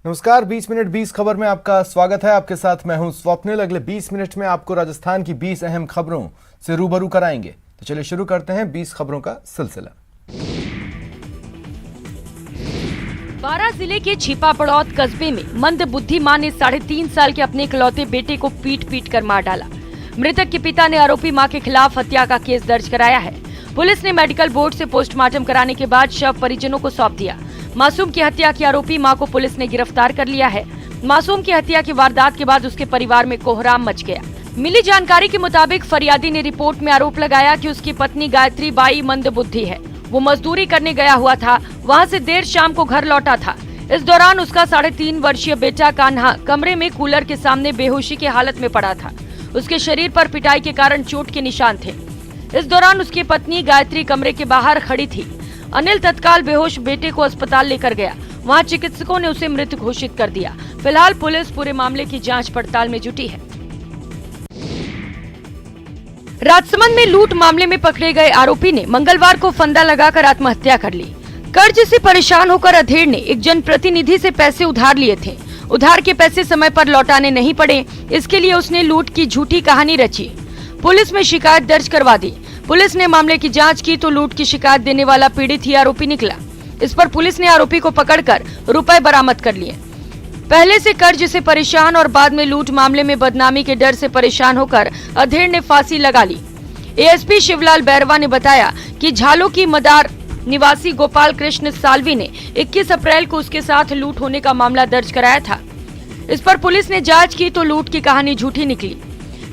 नमस्कार, 20 मिनट 20 खबर में आपका स्वागत है। आपके साथ मैं हूं स्वप्निल। अगले 20 मिनट में आपको राजस्थान की 20 अहम खबरों से रूबरू कराएंगे। तो चलिए शुरू करते हैं 20 खबरों का सिलसिला। बारां जिले के छिपा पड़ौत कस्बे में मंद बुद्धि मां ने 3.5 साल के अपने इकलौते बेटे को पीट कर मार डाला। मृतक के पिता ने आरोपी मां के खिलाफ हत्या का केस दर्ज कराया है। पुलिस ने मेडिकल बोर्ड से पोस्टमार्टम कराने के बाद शव परिजनों को सौंप दिया। मासूम की हत्या की आरोपी मां को पुलिस ने गिरफ्तार कर लिया है। मासूम की हत्या की वारदात के बाद उसके परिवार में कोहराम मच गया। मिली जानकारी के मुताबिक फरियादी ने रिपोर्ट में आरोप लगाया कि उसकी पत्नी गायत्री बाई मंदबुद्धि है। वो मजदूरी करने गया हुआ था, वहां से देर शाम को घर लौटा था। इस दौरान उसका 3.5 वर्षीय बेटा कान्हा कमरे में कूलर के सामने बेहोशी की हालत में पड़ा था। उसके शरीर पर पिटाई के कारण चोट के निशान थे। इस दौरान उसकी पत्नी गायत्री कमरे के बाहर खड़ी थी। अनिल तत्काल बेहोश बेटे को अस्पताल लेकर गया। वहां चिकित्सकों ने उसे मृत घोषित कर दिया। फिलहाल पुलिस पूरे मामले की जांच पड़ताल में जुटी है। राजसमंद में लूट मामले में पकड़े गए आरोपी ने मंगलवार को फंदा लगाकर आत्महत्या कर ली। कर्ज से परेशान होकर अधेड़ ने एक जनप्रतिनिधि से पैसे उधार लिए थे। उधार के पैसे समय पर लौटाने नहीं पड़े, इसके लिए उसने लूट की झूठी कहानी रची। पुलिस में शिकायत दर्ज करवा दी। पुलिस ने मामले की जांच की तो लूट की शिकायत देने वाला पीड़ित ही आरोपी निकला। इस पर पुलिस ने आरोपी को पकड़कर रुपए बरामद कर लिए। पहले से कर्ज से परेशान और बाद में लूट मामले में बदनामी के डर से परेशान होकर अधेड़ ने फांसी लगा ली। एएसपी शिवलाल बैरवा ने बताया कि झालो की मदार निवासी गोपाल कृष्ण साल्वी ने 21 अप्रैल को उसके साथ लूट होने का मामला दर्ज कराया था। इस पर पुलिस ने जांच की तो लूट की कहानी झूठी निकली।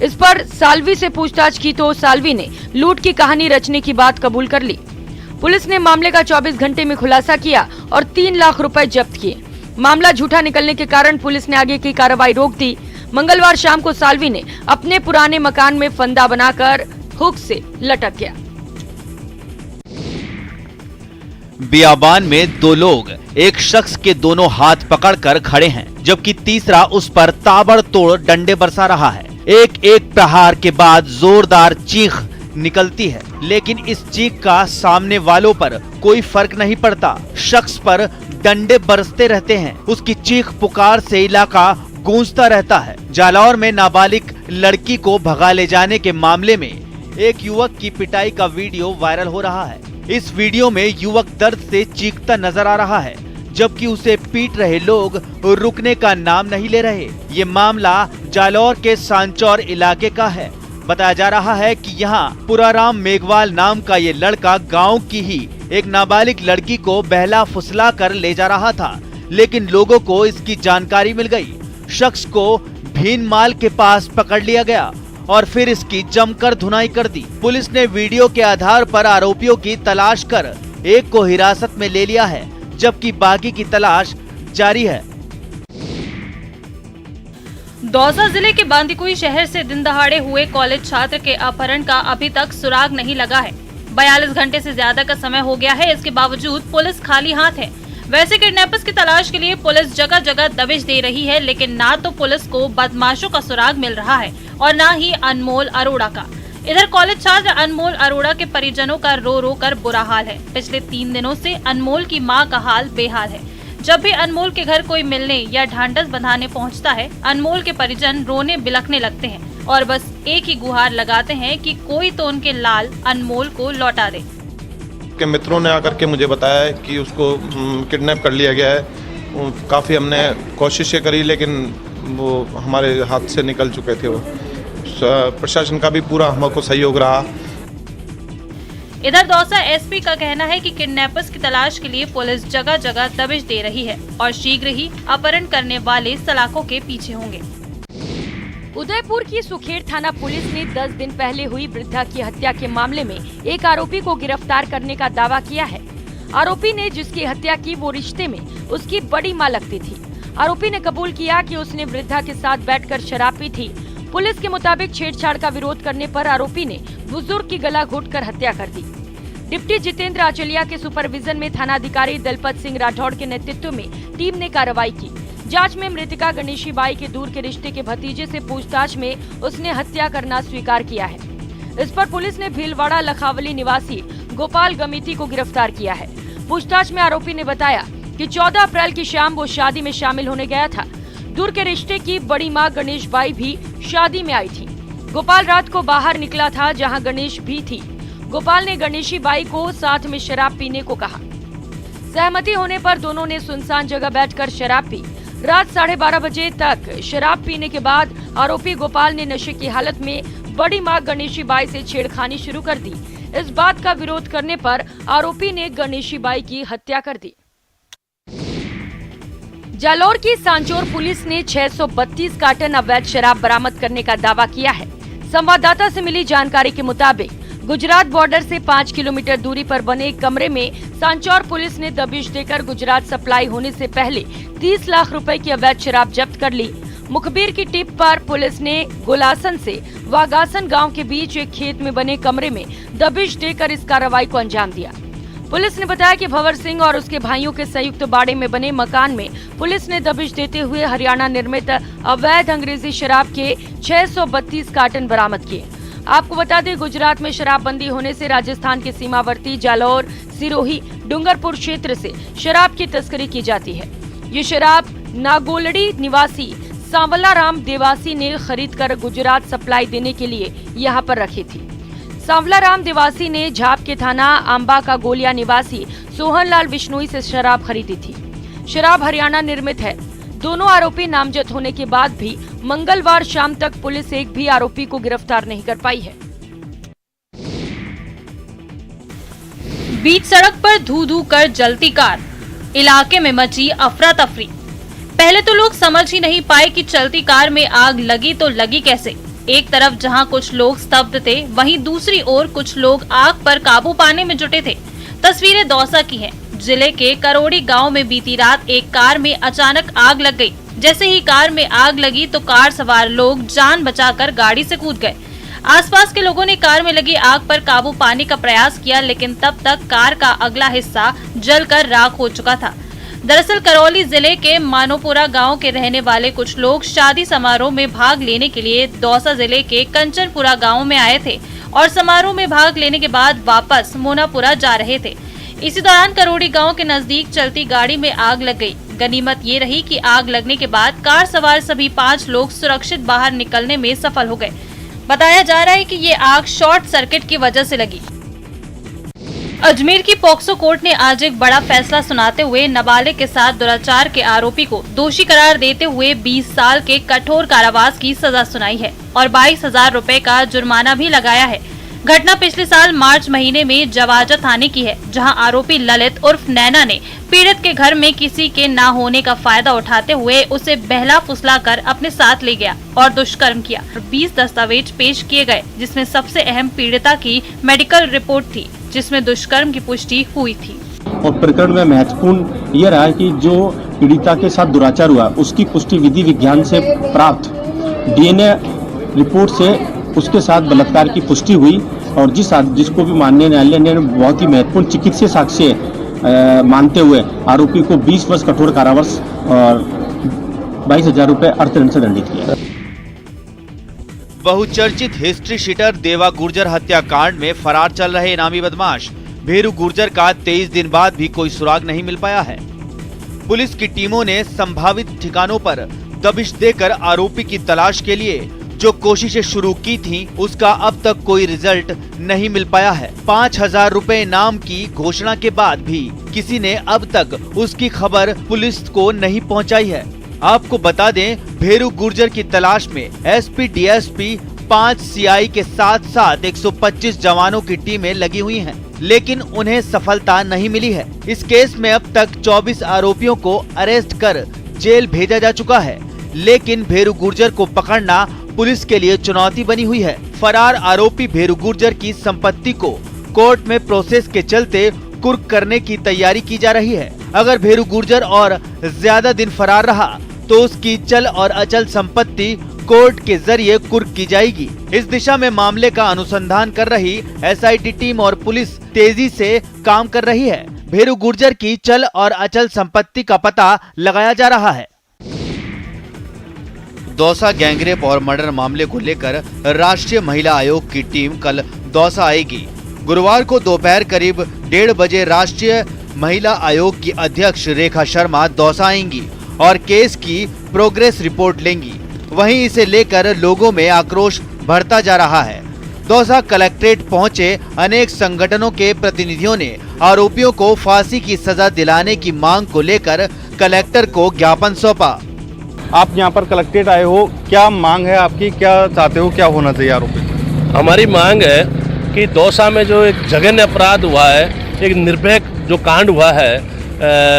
इस पर साल्वी से पूछताछ की तो साल्वी ने लूट की कहानी रचने की बात कबूल कर ली। पुलिस ने मामले का 24 घंटे में खुलासा किया और 3 लाख रुपए जब्त किए। मामला झूठा निकलने के कारण पुलिस ने आगे की कार्रवाई रोक दी। मंगलवार शाम को साल्वी ने अपने पुराने मकान में फंदा बनाकर हुक से लटक गया। बियाबान में 2 लोग एक शख्स के दोनों हाथ पकड़कर खड़े हैं, जबकि तीसरा उस पर ताबड़तोड़ डंडे बरसा रहा है। एक प्रहार के बाद जोरदार चीख निकलती है, लेकिन इस चीख का सामने वालों पर कोई फर्क नहीं पड़ता। शख्स पर डंडे बरसते रहते हैं। उसकी चीख पुकार से इलाका गूंजता रहता है। जालौर में नाबालिग लड़की को भगा ले जाने के मामले में एक युवक की पिटाई का वीडियो वायरल हो रहा है। इस वीडियो में युवक दर्द से चीखता नजर आ रहा है, जबकि उसे पीट रहे लोग रुकने का नाम नहीं ले रहे। ये मामला जालौर के सांचौर इलाके का है। बताया जा रहा है कि यहाँ पुराराम मेघवाल नाम का ये लड़का गांव की ही एक नाबालिग लड़की को बहला फुसला कर ले जा रहा था, लेकिन लोगों को इसकी जानकारी मिल गई। शख्स को भीनमाल के पास पकड़ लिया गया और फिर इसकी जमकर धुनाई कर दी। पुलिस ने वीडियो के आधार पर आरोपियों की तलाश कर एक को हिरासत में ले लिया है, जबकि बाकी की तलाश जारी है। दौसा जिले के बांदीकुई शहर से दिन दहाड़े हुए कॉलेज छात्र के अपहरण का अभी तक सुराग नहीं लगा है। 42 घंटे से ज्यादा का समय हो गया है, इसके बावजूद पुलिस खाली हाथ है। वैसे किडनैपर्स की तलाश के लिए पुलिस जगह जगह दबिश दे रही है, लेकिन ना तो पुलिस को बदमाशों का सुराग मिल रहा है और न ही अनमोल अरोड़ा का। इधर कॉलेज छात्र अनमोल अरोड़ा के परिजनों का रो रो कर बुरा हाल है। पिछले 3 दिनों से अनमोल की मां का हाल बेहाल है। जब भी अनमोल के घर कोई मिलने या ढांढस बंधाने पहुंचता है, अनमोल के परिजन रोने बिलखने लगते हैं और बस एक ही गुहार लगाते हैं कि कोई तो उनके लाल अनमोल को लौटा दे। के मित्रों ने आकर के मुझे बताया कि उसको किडनैप कर लिया गया है। काफ़ी हमने कोशिशें करी, लेकिन वो हमारे हाथ से निकल चुके थे। वो प्रशासन का भी पूरा हमको सहयोग रहा। इधर दौसा एसपी का कहना है कि किडनैपर्स की तलाश के लिए पुलिस जगह जगह दबिश दे रही है और शीघ्र ही अपहरण करने वाले सलाखों के पीछे होंगे। उदयपुर की सुखेड़ थाना पुलिस ने 10 दिन पहले हुई वृद्धा की हत्या के मामले में एक आरोपी को गिरफ्तार करने का दावा किया है। आरोपी ने जिसकी हत्या की वो रिश्ते में उसकी बड़ी मां लगती थी। आरोपी ने कबूल किया कि उसने वृद्धा के साथ बैठकर शराब पी थी। पुलिस के मुताबिक छेड़छाड़ का विरोध करने पर आरोपी ने बुजुर्ग की गला घोंटकर हत्या कर दी। डिप्टी जितेंद्र आचलिया के सुपरविजन में थानाधिकारी दलपत सिंह राठौड़ के नेतृत्व में टीम ने कार्रवाई की। जांच में मृतका गणेशी बाई के दूर के रिश्ते के भतीजे से पूछताछ में उसने हत्या करना स्वीकार किया है। इस पर पुलिस ने भीलवाड़ा लखावली निवासी गोपाल गमीती को गिरफ्तार किया है। पूछताछ में आरोपी ने बताया कि 14 अप्रैल की शाम वो शादी में शामिल होने गया था। दूर के रिश्ते की बड़ी मां गणेश बाई भी शादी में आई थी। गोपाल रात को बाहर निकला था जहां गणेश भी थी। गोपाल ने गणेशी बाई को साथ में शराब पीने को कहा। सहमति होने पर दोनों ने सुनसान जगह बैठकर शराब पी। रात 12:30 बजे तक शराब पीने के बाद आरोपी गोपाल ने नशे की हालत में बड़ी मां गणेशी बाई से छेड़खानी शुरू कर दी। इस बात का विरोध करने पर आरोपी ने गणेशी बाई की हत्या कर दी। जालौर की सांचौर पुलिस ने 632 कार्टन अवैध शराब बरामद करने का दावा किया है। संवाददाता से मिली जानकारी के मुताबिक गुजरात बॉर्डर से 5 किलोमीटर दूरी पर बने एक कमरे में सांचौर पुलिस ने दबिश देकर गुजरात सप्लाई होने से पहले 30 लाख रुपए की अवैध शराब जब्त कर ली। मुखबिर की टिप पर पुलिस ने गोलासन से वागासन गांव के बीच एक खेत में बने कमरे में दबिश देकर इस कार्रवाई को अंजाम दिया। पुलिस ने बताया कि भंवर सिंह और उसके भाइयों के संयुक्त बाड़े में बने मकान में पुलिस ने दबिश देते हुए हरियाणा निर्मित अवैध अंग्रेजी शराब के 632 कार्टन बरामद किए। आपको बता दें, गुजरात में शराबबंदी होने से राजस्थान के सीमावर्ती जालौर, सिरोही, डूंगरपुर क्षेत्र से शराब की तस्करी की जाती है। ये शराब नागोलड़ी निवासी सांवला राम देवासी ने खरीदकर गुजरात सप्लाई देने के लिए यहाँ पर रखी थी। सांवला राम देवासी ने झाप के थाना आंबा का गोलिया निवासी सोहनलाल बिश्नोई से शराब खरीदी थी। शराब हरियाणा निर्मित है। दोनों आरोपी नामजद होने के बाद भी मंगलवार शाम तक पुलिस एक भी आरोपी को गिरफ्तार नहीं कर पाई है। बीच सड़क पर धू धू कर जलती कार, इलाके में मची अफरा तफरी। पहले तो लोग समझ ही नहीं पाए कि चलती कार में आग लगी तो लगी कैसे। एक तरफ जहां कुछ लोग स्तब्ध थे, वहीं दूसरी ओर कुछ लोग आग पर काबू पाने में जुटे थे। तस्वीरें दौसा की हैं। जिले के करोड़ी गांव में बीती रात एक कार में अचानक आग लग गई। जैसे ही कार में आग लगी तो कार सवार लोग जान बचाकर गाड़ी से कूद गए। आसपास के लोगों ने कार में लगी आग पर काबू पाने का प्रयास किया, लेकिन तब तक कार का अगला हिस्सा जलकर राख हो चुका था। दरअसल करौली जिले के मानोपुरा गांव के रहने वाले कुछ लोग शादी समारोह में भाग लेने के लिए दौसा जिले के कंचनपुरा गांव में आए थे और समारोह में भाग लेने के बाद वापस मोनापुरा जा रहे थे। इसी दौरान करोड़ी गांव के नजदीक चलती गाड़ी में आग लग गई। गनीमत ये रही कि आग लगने के बाद कार सवार सभी 5 लोग सुरक्षित बाहर निकलने में सफल हो गए। बताया जा रहा है कि ये आग शॉर्ट सर्किट की वजह से लगी। अजमेर की पॉक्सो कोर्ट ने आज एक बड़ा फैसला सुनाते हुए नाबालिग के साथ दुराचार के आरोपी को दोषी करार देते हुए 20 साल के कठोर कारावास की सजा सुनाई है और 22,000 रुपए का जुर्माना भी लगाया है। घटना पिछले साल मार्च महीने में जवाजा थाने की है, जहां आरोपी ललित उर्फ नैना ने पीड़ित के घर में किसी के ना होने का फायदा उठाते हुए उसे बहला फुसला कर अपने साथ ले गया और दुष्कर्म किया। 20 दस्तावेज पेश किए गए, जिसमें सबसे अहम पीड़िता की मेडिकल रिपोर्ट थी, जिसमें दुष्कर्म की पुष्टि हुई थी। और प्रकरण में महत्वपूर्ण यह रहा है कि जो पीड़िता के साथ दुराचार हुआ उसकी पुष्टि विधि विज्ञान से प्राप्त DNA रिपोर्ट से उसके साथ बलात्कार की पुष्टि हुई और जिसको भी माननीय न्यायालय ने बहुत ही महत्वपूर्ण चिकित्सीय साक्ष्य मानते हुए आरोपी को 20 वर्ष कठोर कारावास और 22,000 रुपए अर्थदंड से दंडित किया। बहुचर्चित हिस्ट्री शीटर देवा गुर्जर हत्याकांड में फरार चल रहे इनामी बदमाश भेरू गुर्जर का 23 दिन बाद भी कोई सुराग नहीं मिल पाया है। पुलिस की टीमों ने संभावित ठिकानों पर दबिश देकर आरोपी की तलाश के लिए जो कोशिशें शुरू की थीं, उसका अब तक कोई रिजल्ट नहीं मिल पाया है। 5,000 रुपए इनाम की घोषणा के बाद भी किसी ने अब तक उसकी खबर पुलिस को नहीं पहुंचाई है। आपको बता दें, भेरू गुर्जर की तलाश में SP, DSP, 5 CI के साथ साथ 125 जवानों की टीमें लगी हुई हैं, लेकिन उन्हें सफलता नहीं मिली है। इस केस में अब तक 24 आरोपियों को अरेस्ट कर जेल भेजा जा चुका है, लेकिन भेरू गुर्जर को पकड़ना पुलिस के लिए चुनौती बनी हुई है। फरार आरोपी भेरू गुर्जर की संपत्ति को कोर्ट में प्रोसेस के चलते कुर्क करने की तैयारी की जा रही है। अगर भेरू गुर्जर और ज्यादा दिन फरार रहा तो उसकी चल और अचल संपत्ति कोर्ट के जरिए कुर्क की जाएगी। इस दिशा में मामले का अनुसंधान कर रही SIT टीम और पुलिस तेजी से काम कर रही है। भेरू गुर्जर की चल और अचल संपत्ति का पता लगाया जा रहा है। दौसा गैंगरेप और मर्डर मामले को लेकर राष्ट्रीय महिला आयोग की टीम कल दौसा आएगी। गुरुवार को दोपहर करीब 1:30 बजे राष्ट्रीय महिला आयोग की अध्यक्ष रेखा शर्मा दौसा आएंगी और केस की प्रोग्रेस रिपोर्ट लेंगी। वहीं इसे लेकर लोगों में आक्रोश बढ़ता जा रहा है। दौसा कलेक्ट्रेट पहुंचे अनेक संगठनों के प्रतिनिधियों ने आरोपियों को फांसी की सजा दिलाने की मांग को लेकर कलेक्टर को ज्ञापन सौंपा। आप यहाँ पर कलेक्ट्रेट आए हो, क्या मांग है आपकी, क्या चाहते हो, क्या होना चाहिए आरोपी? हमारी मांग है कि दौसा में जो एक जघन्य अपराध हुआ है, एक निर्भय जो कांड हुआ है,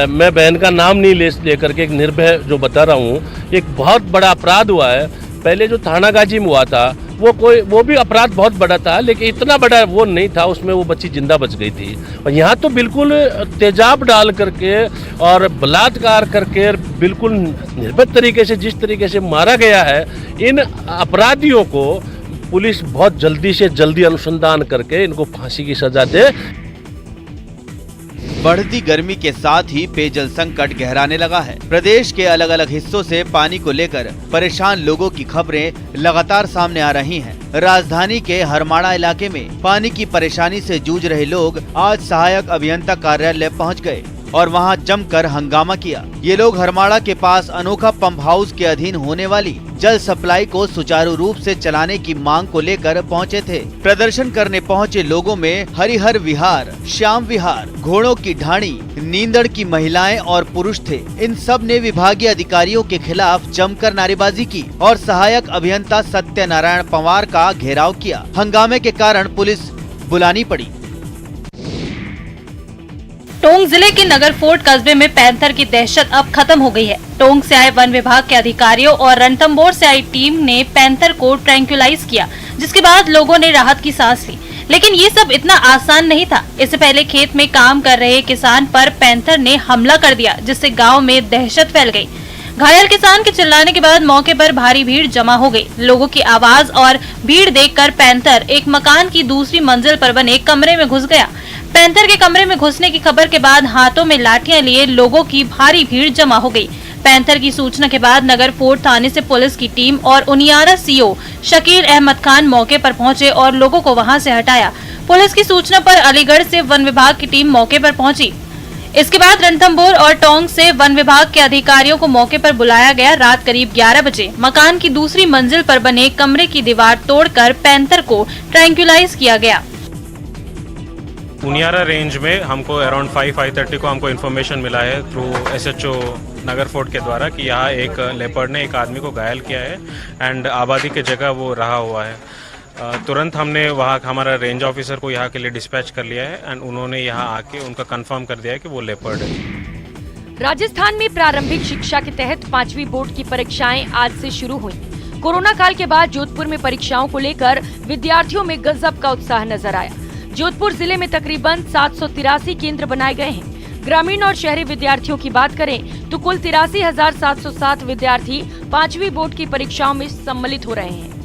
मैं बहन का नाम नहीं लेकर के एक निर्भय जो बता रहा हूँ, एक बहुत बड़ा अपराध हुआ है। पहले जो थाना गाजी में हुआ था वो भी अपराध बहुत बड़ा था, लेकिन इतना बड़ा वो नहीं था, उसमें वो बच्ची जिंदा बच गई थी। और यहाँ तो बिल्कुल तेजाब डाल करके और बलात्कार करके बिल्कुल निर्भय तरीके से जिस तरीके से मारा गया है, इन अपराधियों को पुलिस बहुत जल्दी से जल्दी अनुसंधान करके इनको फांसी की सजा दे। बढ़ती गर्मी के साथ ही पेयजल संकट गहराने लगा है। प्रदेश के अलग अलग हिस्सों से पानी को लेकर परेशान लोगों की खबरें लगातार सामने आ रही हैं। राजधानी के हरमाड़ा इलाके में पानी की परेशानी से जूझ रहे लोग आज सहायक अभियंता कार्यालय पहुंच गए और वहां जमकर हंगामा किया। ये लोग हरमाड़ा के पास अनोखा पंप हाउस के अधीन होने वाली जल सप्लाई को सुचारू रूप से चलाने की मांग को लेकर पहुंचे थे। प्रदर्शन करने पहुंचे लोगों में हरिहर विहार, श्याम विहार, घोड़ों की ढाणी, नींदड़ की महिलाएं और पुरुष थे। इन सब ने विभागीय अधिकारियों के खिलाफ जमकर नारेबाजी की और सहायक अभियंता सत्यनारायण पंवार का घेराव किया। हंगामे के कारण पुलिस बुलानी पड़ी। टोंक जिले के नगर फोर्ट कस्बे में पैंथर की दहशत अब खत्म हो गई है। टोंक से आए वन विभाग के अधिकारियों और रणथंभौर से आई टीम ने पैंथर को ट्रैंक्विलाइज किया, जिसके बाद लोगों ने राहत की सांस ली। लेकिन ये सब इतना आसान नहीं था। इससे पहले खेत में काम कर रहे किसान पर पैंथर ने हमला कर दिया, जिससे गाँव में दहशत फैल गयी। घायल किसान के चिल्लाने के बाद मौके पर भारी भीड़ जमा हो गई। लोगों की आवाज और भीड़ देखकर पैंथर एक मकान की दूसरी मंजिल पर बने कमरे में घुस गया। पैंथर के कमरे में घुसने की खबर के बाद हाथों में लाठियां लिए लोगों की भारी भीड़ जमा हो गई। पैंथर की सूचना के बाद नगर फोर्ट थाने से पुलिस की टीम और उनियारा सीओ शकील अहमद खान मौके पर पहुंचे और लोगों को वहां से हटाया। पुलिस की सूचना पर अलीगढ़ से वन विभाग की टीम मौके पर पहुंची। इसके बाद रणथंभौर और टोंक से वन विभाग के अधिकारियों को मौके पर बुलाया गया। रात करीब 11 बजे मकान की दूसरी मंजिल पर बने कमरे की दीवार तोड़कर पैंथर को ट्रैंक्विलाइज किया गया। उनियारा रेंज में हमको अराउंड 5:30 को हमको इन्फॉर्मेशन मिला है थ्रू SHO नगर फोर्ट के द्वारा कि यहाँ एक लेपर्ड ने एक आदमी को घायल किया है एंड आबादी के जगह वो रहा हुआ है। तुरंत हमने वहाँ हमारा रेंज ऑफिसर को यहाँ के लिए डिस्पैच कर लिया है एंड उन्होंने यहाँ आके उनका कंफर्म कर दिया है कि वो लेपर्ड है। राजस्थान में प्रारंभिक शिक्षा के तहत 5वीं बोर्ड की परीक्षाएं आज से शुरू हुई। कोरोना काल के बाद जोधपुर में परीक्षाओं को लेकर विद्यार्थियों में गजब का उत्साह नजर आया। जोधपुर जिले में तकरीबन 783 केंद्र बनाए गए हैं। ग्रामीण और शहरी विद्यार्थियों की बात करें तो कुल 83,707 विद्यार्थी 5वीं बोर्ड की परीक्षाओं में सम्मिलित हो रहे हैं।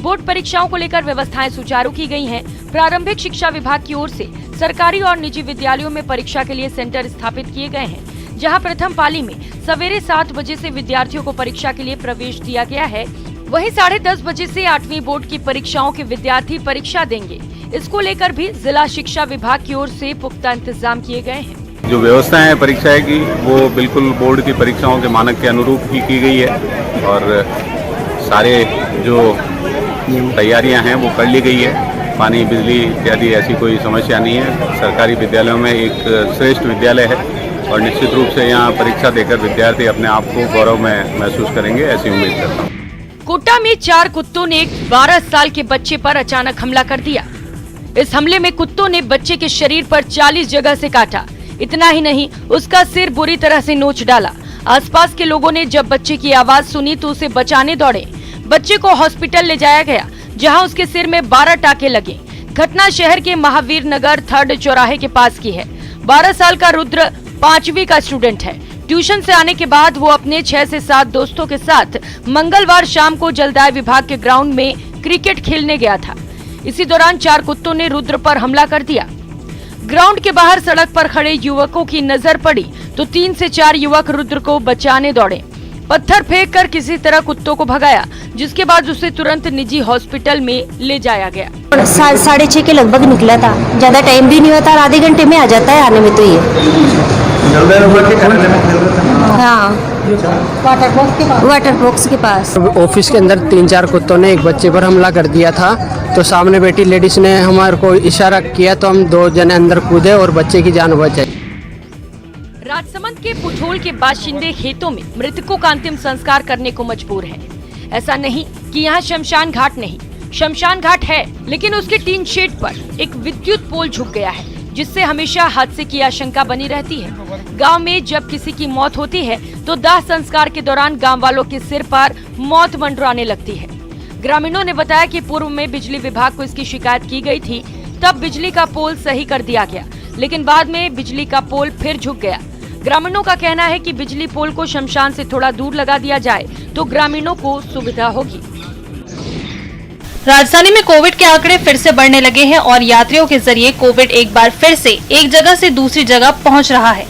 बोर्ड परीक्षाओं को लेकर व्यवस्थाएं सुचारू की गई हैं। प्रारंभिक शिक्षा विभाग की ओर से सरकारी और निजी विद्यालयों में परीक्षा के लिए सेंटर स्थापित किए गए हैं, जहां प्रथम पाली में सवेरे 7 बजे से विद्यार्थियों को परीक्षा के लिए प्रवेश दिया गया है। वहीं 10:30 बजे से 8वीं बोर्ड की परीक्षाओं के विद्यार्थी परीक्षा देंगे। इसको लेकर भी जिला शिक्षा विभाग की ओर से पुख्ता इंतजाम किए गए हैं। जो व्यवस्था है परीक्षा की वो बिल्कुल बोर्ड की परीक्षाओं के मानक के अनुरूप ही की गई है और सारे जो तैयारियां हैं वो कर ली गई है। पानी, बिजली इत्यादि ऐसी कोई समस्या नहीं है। सरकारी विद्यालयों में एक श्रेष्ठ विद्यालय है और निश्चित रूप से यहाँ परीक्षा देकर विद्यार्थी अपने आप को गौरव में महसूस करेंगे, ऐसी उम्मीद करता हूँ। कोटा में 4 कुत्तों ने एक 12 साल के बच्चे पर अचानक हमला कर दिया। इस हमले में कुत्तों ने बच्चे के शरीर पर 40 जगह से काटा। इतना ही नहीं, उसका सिर बुरी तरह से नोच डाला। आसपास के लोगों ने जब बच्चे की आवाज सुनी तो उसे बचाने दौड़े। बच्चे को हॉस्पिटल ले जाया गया, जहां उसके सिर में 12 टाके लगे। घटना शहर के महावीर नगर 3rd चौराहे के पास की है। 12 साल का रुद्र 5वीं का स्टूडेंट है। ट्यूशन से आने के बाद वो अपने 6 से 7 दोस्तों के साथ मंगलवार शाम को जलदाय विभाग के ग्राउंड में क्रिकेट खेलने गया था। इसी दौरान 4 कुत्तों ने रुद्र पर हमला कर दिया। ग्राउंड के बाहर सड़क पर खड़े युवकों की नजर पड़ी तो 3 से 4 युवक रुद्र को बचाने दौड़े। पत्थर फेंककर किसी तरह कुत्तों को भगाया, जिसके बाद उसे तुरंत निजी हॉस्पिटल में ले जाया गया। 6:30 के लगभग निकला था, ज्यादा टाइम भी नहीं होता, आधे घंटे में आ जाता है आने में। तो ये हाँ, वाटर बॉक्स के पास ऑफिस के अंदर 3-4 कुत्तों ने एक बच्चे पर हमला कर दिया था। तो सामने बैठी लेडीज ने हमारे को इशारा किया तो हम 2 जने अंदर कूदे और बच्चे की जान बचाई। राजसमंद के पुठोल के बाशिंदे खेतों में मृतकों का अंतिम संस्कार करने को मजबूर हैं। ऐसा नहीं कि यहाँ शमशान घाट नहीं, शमशान घाट है, लेकिन उसके टीन शेड पर एक विद्युत पोल झुक गया है, जिससे हमेशा हादसे की आशंका बनी रहती है। गांव में जब किसी की मौत होती है तो दाह संस्कार के दौरान गांव वालों के सिर पर मौत मंडराने लगती है। ग्रामीणों ने बताया कि पूर्व में बिजली विभाग को इसकी शिकायत की गई थी, तब बिजली का पोल सही कर दिया गया, लेकिन बाद में बिजली का पोल फिर झुक गया। ग्रामीणों का कहना है कि बिजली पोल को शमशान से थोड़ा दूर लगा दिया जाए तो ग्रामीणों को सुविधा होगी। राजधानी में कोविड के आंकड़े फिर से बढ़ने लगे हैं और यात्रियों के जरिए कोविड एक बार फिर से एक जगह से दूसरी जगह पहुंच रहा है।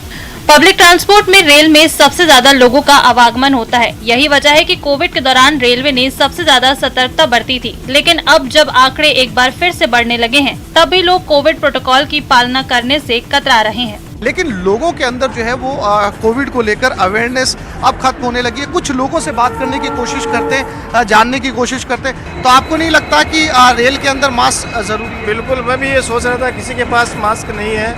पब्लिक ट्रांसपोर्ट में, रेल में सबसे ज्यादा लोगों का आवागमन होता है। यही वजह है कि कोविड के दौरान रेलवे ने सबसे ज्यादा सतर्कता बरती थी, लेकिन अब जब आंकड़े एक बार फिर से बढ़ने लगे हैं, तब भी लोग कोविड प्रोटोकॉल की पालना करने से कतरा रहे हैं। लेकिन लोगों के अंदर जो है वो कोविड को लेकर अवेयरनेस अब खत्म होने लगी है। कुछ लोगों से बात करने की कोशिश करते हैं, जानने की कोशिश करते हैं। तो आपको नहीं लगता कि रेल के अंदर मास्क जरूरी? बिल्कुल, मैं भी ये सोच रहा था, किसी के पास मास्क नहीं है,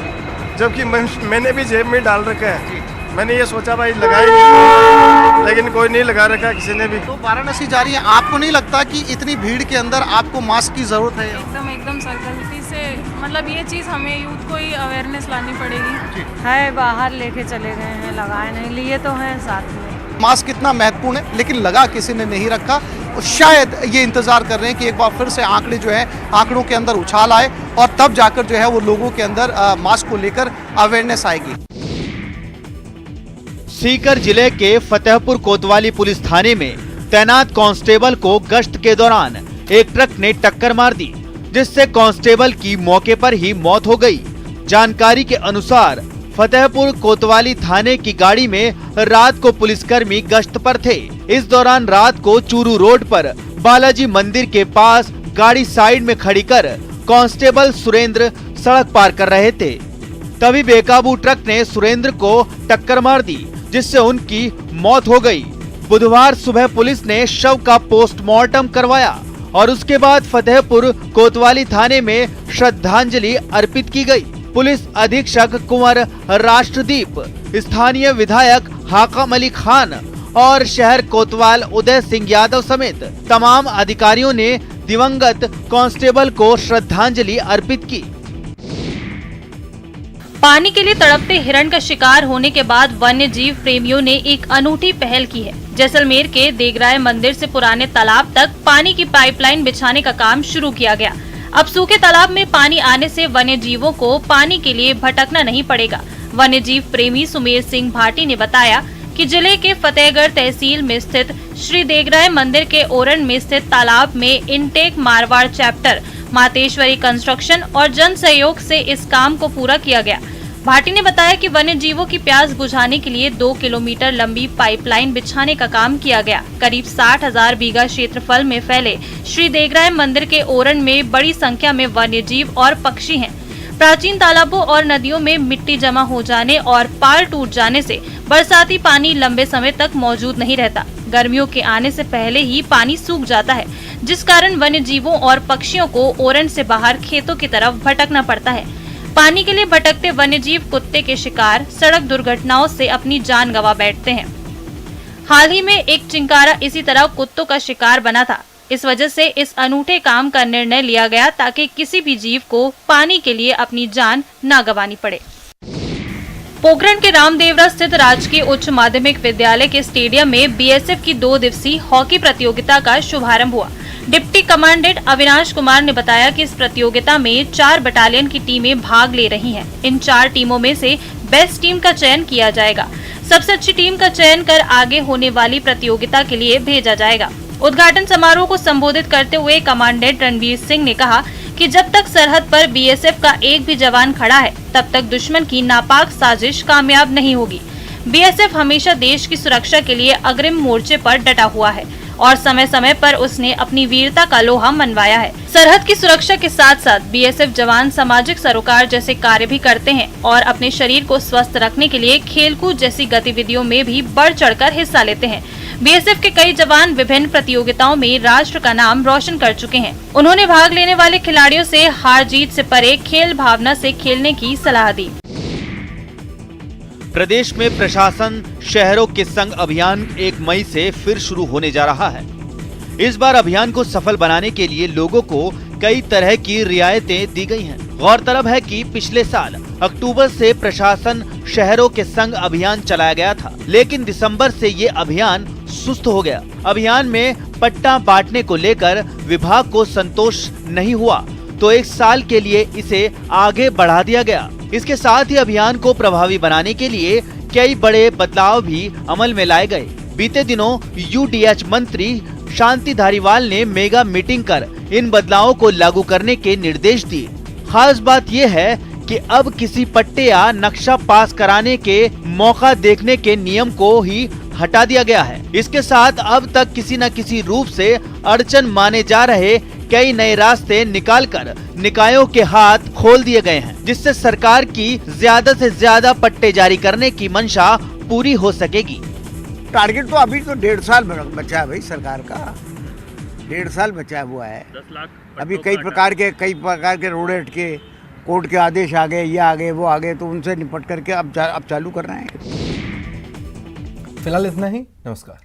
जबकि मैंने भी जेब में डाल रखा है। मैंने ये सोचा भाई लगाए नहीं, लेकिन कोई नहीं लगा रखा किसी ने भी। तो वाराणसी जा रही है, आपको नहीं लगता कि इतनी भीड़ के अंदर आपको मास्क की जरूरत है? एकदम गलती से, मतलब ये चीज़ हमें यूथ को ही अवेयरनेस लानी पड़ेगी। है बाहर लेके चले गए हैं, लगाए नहीं, लिए तो हैं साथ में। मास्क कितना महत्वपूर्ण है, लेकिन लगा किसी ने नहीं रखा। और शायद ये इंतजार कर रहे हैं कि एक बार फिर से आंकड़े जो है, आंकड़ों के अंदर उछाल आए और तब जाकर जो है वो लोगों के अंदर मास्क को लेकर अवेयरनेस आएगी। सीकर जिले के फतेहपुर कोतवाली पुलिस थाने में तैनात कांस्टेबल को गश्त के दौरान एक ट्रक ने टक्कर मार दी, जिससे कांस्टेबल की मौके पर ही मौत हो गई। जानकारी के अनुसार फतेहपुर कोतवाली थाने की गाड़ी में रात को पुलिसकर्मी गश्त पर थे। इस दौरान रात को चूरू रोड पर बालाजी मंदिर के पास गाड़ी साइड में खड़ी कर कांस्टेबल सुरेंद्र सड़क पार कर रहे थे। तभी बेकाबू ट्रक ने सुरेंद्र को टक्कर मार दी, जिससे उनकी मौत हो गई। बुधवार सुबह पुलिस ने शव का पोस्टमार्टम करवाया और उसके बाद फतेहपुर कोतवाली थाने में श्रद्धांजलि अर्पित की गई। पुलिस अधीक्षक कुंवर राष्ट्रदीप, स्थानीय विधायक हाकम अली खान और शहर कोतवाल उदय सिंह यादव समेत तमाम अधिकारियों ने दिवंगत कांस्टेबल को श्रद्धांजलि अर्पित की। पानी के लिए तड़पते हिरण का शिकार होने के बाद वन्य जीव प्रेमियों ने एक अनूठी पहल की है। जैसलमेर के देगराय मंदिर से पुराने तालाब तक पानी की पाइपलाइन बिछाने का काम शुरू किया गया। अब सूखे तालाब में पानी आने से वन्य जीवों को पानी के लिए भटकना नहीं पड़ेगा। वन्य जीव प्रेमी सुमेर सिंह भाटी ने बताया कि जिले के फतेहगढ़ तहसील में स्थित श्री देगराय मंदिर के ओरन में स्थित तालाब में intake Marwar chapter, Mateshwari construction और जन सहयोग से इस काम को पूरा किया गया। भाटी ने बताया कि वन्य जीवों की प्यास बुझाने के लिए 2 किलोमीटर लंबी पाइपलाइन बिछाने का काम किया गया। करीब 60,000 बीघा क्षेत्रफल में फैले श्री देगराय मंदिर के ओरन में बड़ी संख्या में वन्य जीव और पक्षी हैं। प्राचीन तालाबों और नदियों में मिट्टी जमा हो जाने और पाल टूट जाने से बरसाती पानी लंबे समय तक मौजूद नहीं रहता। गर्मियों के आने से पहले ही पानी सूख जाता है, जिस कारण वन्य जीवों और पक्षियों को ओरन से बाहर खेतों की तरफ भटकना पड़ता है। पानी के लिए भटकते वन्यजीव कुत्ते के शिकार, सड़क दुर्घटनाओं से अपनी जान गंवा बैठते हैं। हाल ही में एक चिंकारा इसी तरह कुत्तों का शिकार बना था। इस वजह से इस अनूठे काम का निर्णय लिया गया ताकि किसी भी जीव को पानी के लिए अपनी जान न गंवानी पड़े। पोखरण के रामदेवरा स्थित राजकीय उच्च माध्यमिक विद्यालय के स्टेडियम में बीएसएफ की 2 दिवसीय हॉकी प्रतियोगिता का शुभारंभ हुआ। डिप्टी कमांडेंट अविनाश कुमार ने बताया कि इस प्रतियोगिता में 4 बटालियन की टीमें भाग ले रही हैं। इन 4 टीमों में से बेस्ट टीम का चयन किया जाएगा। सबसे अच्छी टीम का चयन कर आगे होने वाली प्रतियोगिता के लिए भेजा जाएगा। उद्घाटन समारोह को संबोधित करते हुए कमांडेंट रणवीर सिंह ने कहा कि जब तक सरहद पर बीएसएफ का एक भी जवान खड़ा है, तब तक दुश्मन की नापाक साजिश कामयाब नहीं होगी। बीएसएफ हमेशा देश की सुरक्षा के लिए अग्रिम मोर्चे पर डटा हुआ है और समय समय पर उसने अपनी वीरता का लोहा मनवाया है। सरहद की सुरक्षा के साथ साथ बीएसएफ जवान सामाजिक सरोकार जैसे कार्य भी करते हैं और अपने शरीर को स्वस्थ रखने के लिए खेलकूद जैसी गतिविधियों में भी बढ़ चढ़कर हिस्सा लेते हैं। बीएसएफ के कई जवान विभिन्न प्रतियोगिताओं में राष्ट्र का नाम रोशन कर चुके हैं। उन्होंने भाग लेने वाले खिलाड़ियों से हार जीत से परे खेल भावना से खेलने की सलाह दी। प्रदेश में प्रशासन शहरों के संग अभियान 1 मई से फिर शुरू होने जा रहा है। इस बार अभियान को सफल बनाने के लिए लोगों को कई तरह की रियायतें दी गई हैं। गौरतलब है कि पिछले साल अक्टूबर से प्रशासन शहरों के संग अभियान चलाया गया था, लेकिन दिसंबर से ये अभियान सुस्त हो गया। अभियान में पट्टा बांटने को लेकर विभाग को संतोष नहीं हुआ तो 1 साल के लिए इसे आगे बढ़ा दिया गया। इसके साथ ही अभियान को प्रभावी बनाने के लिए कई बड़े बदलाव भी अमल में लाए गए। बीते दिनों यूडीएच मंत्री शांति धारीवाल ने मेगा मीटिंग कर इन बदलावों को लागू करने के निर्देश दिए। खास बात यह है कि अब किसी पट्टे या नक्शा पास कराने के मौका देखने के नियम को ही हटा दिया गया है। इसके साथ अब तक किसी न किसी रूप से अड़चन माने जा रहे कई नए रास्ते निकालकर निकायों के हाथ खोल दिए गए हैं, जिससे सरकार की ज्यादा से ज्यादा पट्टे जारी करने की मंशा पूरी हो सकेगी। टारगेट तो अभी तो 1.5 साल बचा है भाई, सरकार का 1.5 साल बचा हुआ है। 10 लाख अभी कई प्रकार के रोड अटके, कोर्ट के आदेश आ गए, ये आ गए, वो आ गए, तो उनसे निपट करके अब चालू करना है। फिलहाल इतना ही। नमस्कार।